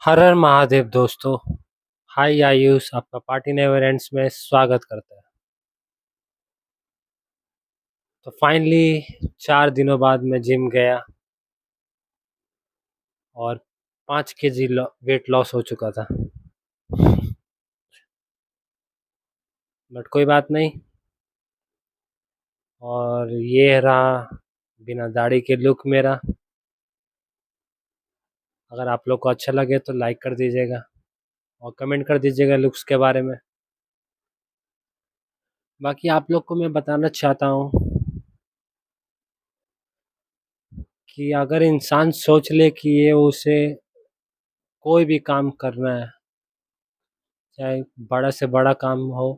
हर हर महादेव दोस्तों। हाय आयुष आपका party never ends में स्वागत करता है। तो फाइनली 4 दिनों बाद मैं जिम गया और 5 केजी वेट लॉस हो चुका था। बट कोई बात नहीं। और ये रहा बिना दाढ़ी के लुक मेरा। अगर आप लोग को अच्छा लगे तो लाइक कर दीजिएगा और कमेंट कर दीजिएगा लुक्स के बारे में। बाकी आप लोग को मैं बताना चाहता हूँ कि अगर इंसान सोच ले कि ये उसे कोई भी काम करना है, चाहे बड़ा से बड़ा काम हो,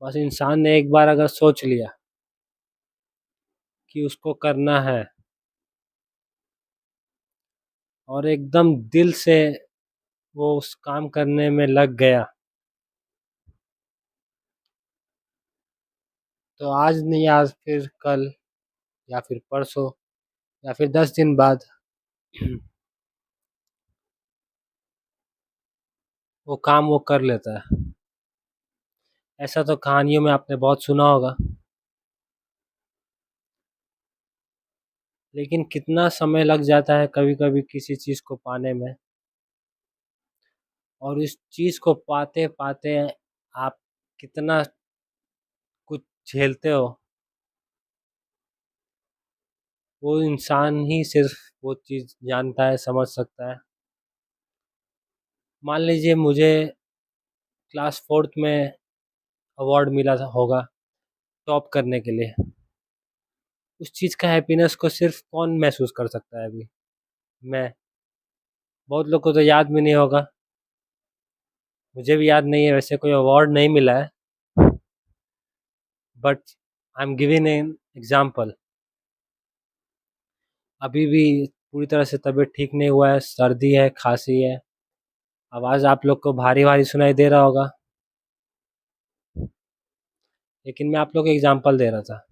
बस इंसान ने एक बार अगर सोच लिया कि उसको करना है और एकदम दिल से वो उस काम करने में लग गया, तो आज नहीं, आज फिर कल या फिर परसों या फिर 10 दिन बाद वो काम वो कर लेता है। ऐसा तो कहानियों में आपने बहुत सुना होगा। लेकिन कितना समय लग जाता है कभी कभी किसी चीज़ को पाने में, और इस चीज़ को पाते पाते आप कितना कुछ झेलते हो, वो इंसान ही सिर्फ वो चीज़ जानता है, समझ सकता है। मान लीजिए मुझे क्लास फोर्थ में अवार्ड मिला था होगा टॉप करने के लिए। उस चीज़ का हैप्पीनेस को सिर्फ कौन महसूस कर सकता है अभी? मैं। बहुत लोग को तो याद भी नहीं होगा। मुझे भी याद नहीं है, वैसे कोई अवार्ड नहीं मिला है। But I am giving an example. अभी भी पूरी तरह से तबीयत ठीक नहीं हुआ है, सर्दी है, खांसी है। आवाज़ आप लोग को भारी भारी सुनाई दे रहा होगा, लेकिन मैं आप लोग को एग्जाम्पल दे रहा था।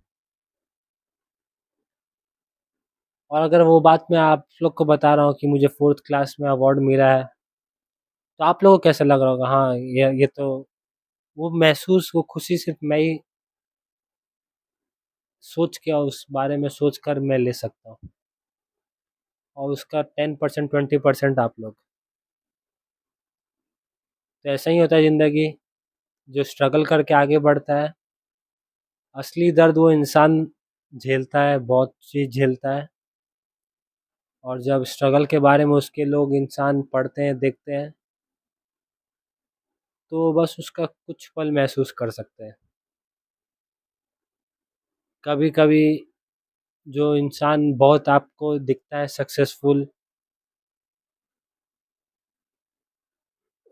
और अगर वो बात मैं आप लोग को बता रहा हूँ कि मुझे फोर्थ क्लास में अवार्ड मिला है, तो आप लोगों को कैसा लग रहा होगा? हाँ, ये तो वो महसूस, वो खुशी सिर्फ मैं ही सोच के और उस बारे में सोच कर मैं ले सकता हूँ। और उसका 10% 20% आप लोग। तो ऐसा ही होता है ज़िंदगी। जो स्ट्रगल करके आगे बढ़ता है, असली दर्द वो इंसान झेलता है, बहुत चीज़ झेलता है। और जब स्ट्रगल के बारे में उसके लोग इंसान पढ़ते हैं, देखते हैं, तो बस उसका कुछ पल महसूस कर सकते हैं। कभी कभी जो इंसान बहुत आपको दिखता है सक्सेसफुल,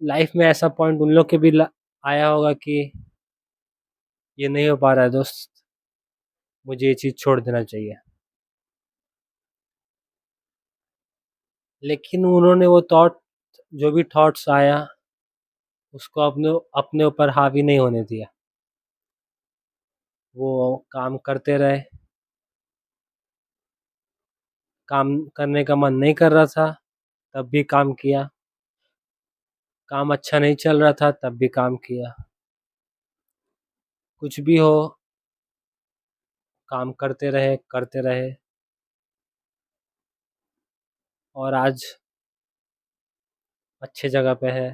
लाइफ में ऐसा पॉइंट उन लोग के भी आया होगा कि ये नहीं हो पा रहा है दोस्त, मुझे ये चीज़ छोड़ देना चाहिए। लेकिन उन्होंने वो थॉट, जो भी थॉट्स आया, उसको अपने अपने ऊपर हावी नहीं होने दिया। वो काम करते रहे। काम करने का मन नहीं कर रहा था, तब भी काम किया। काम अच्छा नहीं चल रहा था, तब भी काम किया। कुछ भी हो, काम करते रहे, करते रहे। और आज अच्छे जगह पे है,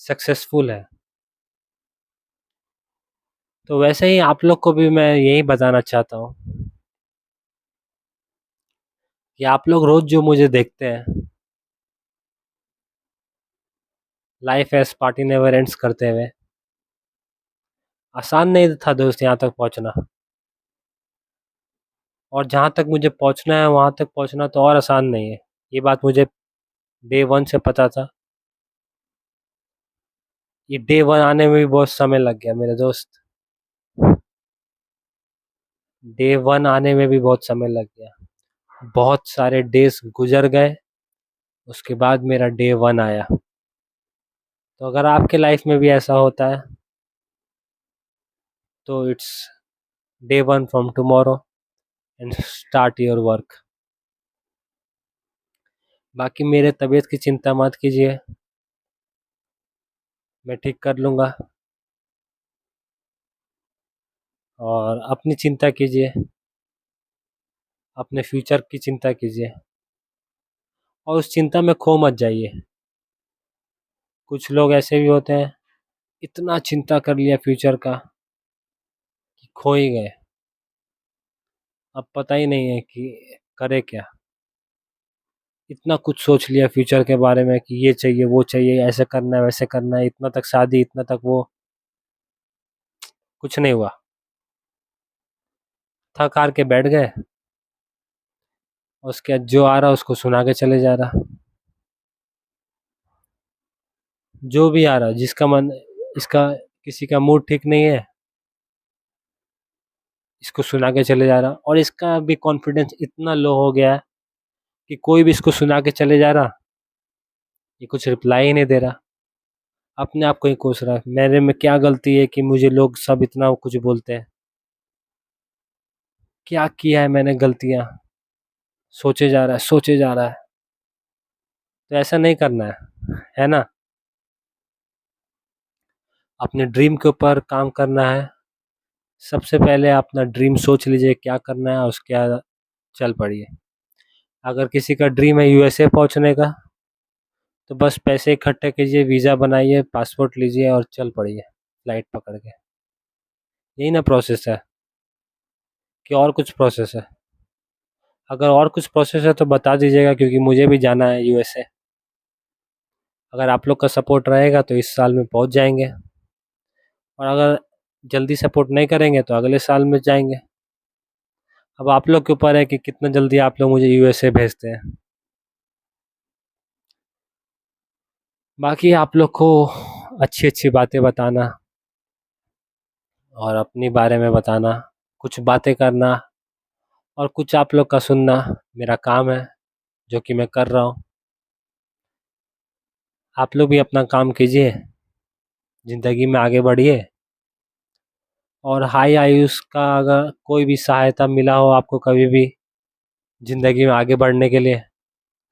सक्सेसफुल है। तो वैसे ही आप लोग को भी मैं यही बताना चाहता हूँ कि आप लोग रोज़ जो मुझे देखते हैं life as party never ends करते हुए, आसान नहीं था दोस्त यहाँ तक पहुँचना। और जहाँ तक मुझे पहुँचना है वहाँ तक पहुँचना तो और आसान नहीं है। ये बात मुझे डे वन से पता था। ये डे वन आने में भी बहुत समय लग गया मेरे दोस्त। डे वन आने में भी बहुत समय लग गया। बहुत सारे डेज गुजर गए, उसके बाद मेरा डे वन आया। तो अगर आपके लाइफ में भी ऐसा होता है, तो it's day one from tomorrow and start your work. बाकी मेरे तबीयत की चिंता मत कीजिए, मैं ठीक कर लूँगा। और अपनी चिंता कीजिए, अपने फ्यूचर की चिंता कीजिए और उस चिंता में खो मत जाइए। कुछ लोग ऐसे भी होते हैं, इतना चिंता कर लिया फ्यूचर का कि खो ही गए। अब पता ही नहीं है कि करे क्या। इतना कुछ सोच लिया फ्यूचर के बारे में कि ये चाहिए वो चाहिए, ऐसे करना है वैसे करना है, इतना तक शादी, इतना तक वो, कुछ नहीं हुआ। थक हार के बैठ गए, उसके बाद जो आ रहा उसको सुना के चले जा रहा। जो भी आ रहा, जिसका मन, इसका किसी का मूड ठीक नहीं है, इसको सुना के चले जा रहा। और इसका भी कॉन्फिडेंस इतना लो हो गया है कि कोई भी इसको सुना के चले जा रहा, ये कुछ रिप्लाई ही नहीं दे रहा। अपने आप को ही कोस रहा है, मेरे में क्या गलती है कि मुझे लोग सब इतना कुछ बोलते हैं। क्या किया है मैंने गलतियां, सोचे जा रहा है सोचे जा रहा है। तो ऐसा नहीं करना है ना। अपने ड्रीम के ऊपर काम करना है। सबसे पहले अपना ड्रीम सोच लीजिए क्या करना है, उसके बाद चल पड़िए। अगर किसी का ड्रीम है यूएसए पहुंचने का, तो बस पैसे इकट्ठे कीजिए, वीज़ा बनाइए, पासपोर्ट लीजिए और चल पड़िए फ्लाइट पकड़ के। यही ना प्रोसेस है, कि और कुछ प्रोसेस है? अगर और कुछ प्रोसेस है तो बता दीजिएगा, क्योंकि मुझे भी जाना है यूएसए। अगर आप लोग का सपोर्ट रहेगा तो इस साल में पहुंच जाएंगे, और अगर जल्दी सपोर्ट नहीं करेंगे तो अगले साल में जाएंगे। अब आप लोग के ऊपर है कि कितना जल्दी आप लोग मुझे यूएसए भेजते हैं। बाकी आप लोग को अच्छी अच्छी बातें बताना और अपनी बारे में बताना, कुछ बातें करना और कुछ आप लोग का सुनना मेरा काम है, जो कि मैं कर रहा हूँ। आप लोग भी अपना काम कीजिए, ज़िंदगी में आगे बढ़िए। और हाई आयुष का अगर कोई भी सहायता मिला हो आपको कभी भी ज़िंदगी में आगे बढ़ने के लिए,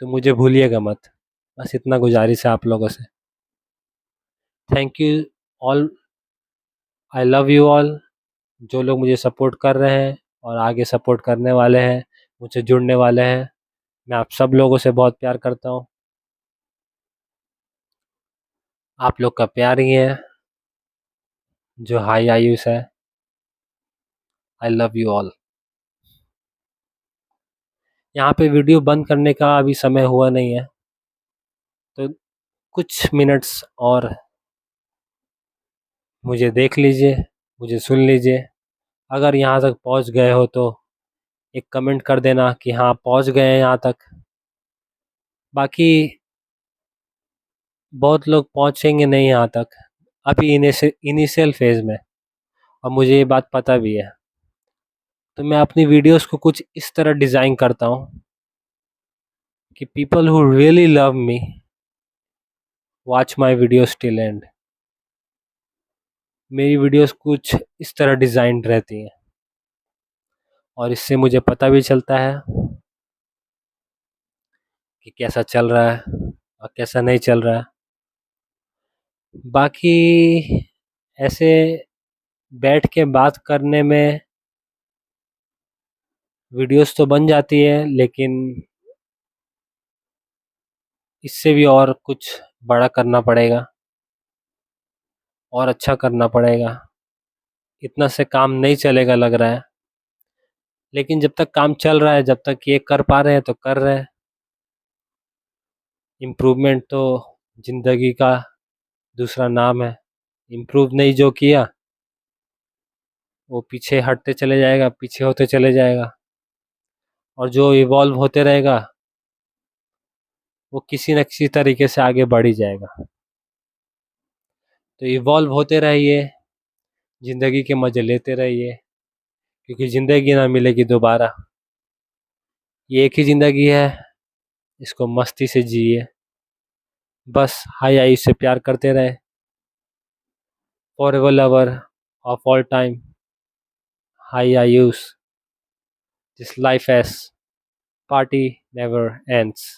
तो मुझे भूलिएगा मत। बस इतना गुजारिश है आप लोगों से। Thank you all, I love you all. जो लोग मुझे सपोर्ट कर रहे हैं और आगे सपोर्ट करने वाले हैं, मुझसे जुड़ने वाले हैं, मैं आप सब लोगों से बहुत प्यार करता हूँ। आप लोग का प्यार ही है जो हाई आयुष है। I love you all. यहाँ पे वीडियो बंद करने का अभी समय हुआ नहीं है, तो कुछ मिनट्स और मुझे देख लीजिए, मुझे सुन लीजिए। अगर यहाँ तक पहुँच गए हो तो एक कमेंट कर देना कि हाँ पहुँच गए हैं यहाँ तक। बाकी बहुत लोग पहुँचेंगे नहीं यहाँ तक, अभी इनिशियल फेज में, और मुझे ये बात पता भी है। तो मैं अपनी वीडियोस को कुछ इस तरह डिज़ाइन करता हूँ कि people who really love me watch my videos till and. मेरी वीडियोस कुछ इस तरह डिज़ाइंड रहती हैं, और इससे मुझे पता भी चलता है कि कैसा चल रहा है और कैसा नहीं चल रहा है। बाकी ऐसे बैठ के बात करने में वीडियोस तो बन जाती है, लेकिन इससे भी और कुछ बड़ा करना पड़ेगा और अच्छा करना पड़ेगा। इतना से काम नहीं चलेगा लग रहा है, लेकिन जब तक काम चल रहा है, जब तक ये कर पा रहे हैं तो कर रहे हैं। इम्प्रूवमेंट तो ज़िंदगी का दूसरा नाम है। इम्प्रूव नहीं जो किया वो पीछे हटते चले जाएगा, पीछे होते चले जाएगा। और जो इवॉल्व होते रहेगा वो किसी न किसी तरीके से आगे बढ़ ही जाएगा। तो इवॉल्व होते रहिए, ज़िंदगी के मज़े लेते रहिए, क्योंकि ज़िंदगी ना मिलेगी दोबारा। ये एक ही ज़िंदगी है, इसको मस्ती से जिए। बस हाई आई से प्यार करते रहे। Forever lover of all time, high Ayush. This life S party never ends.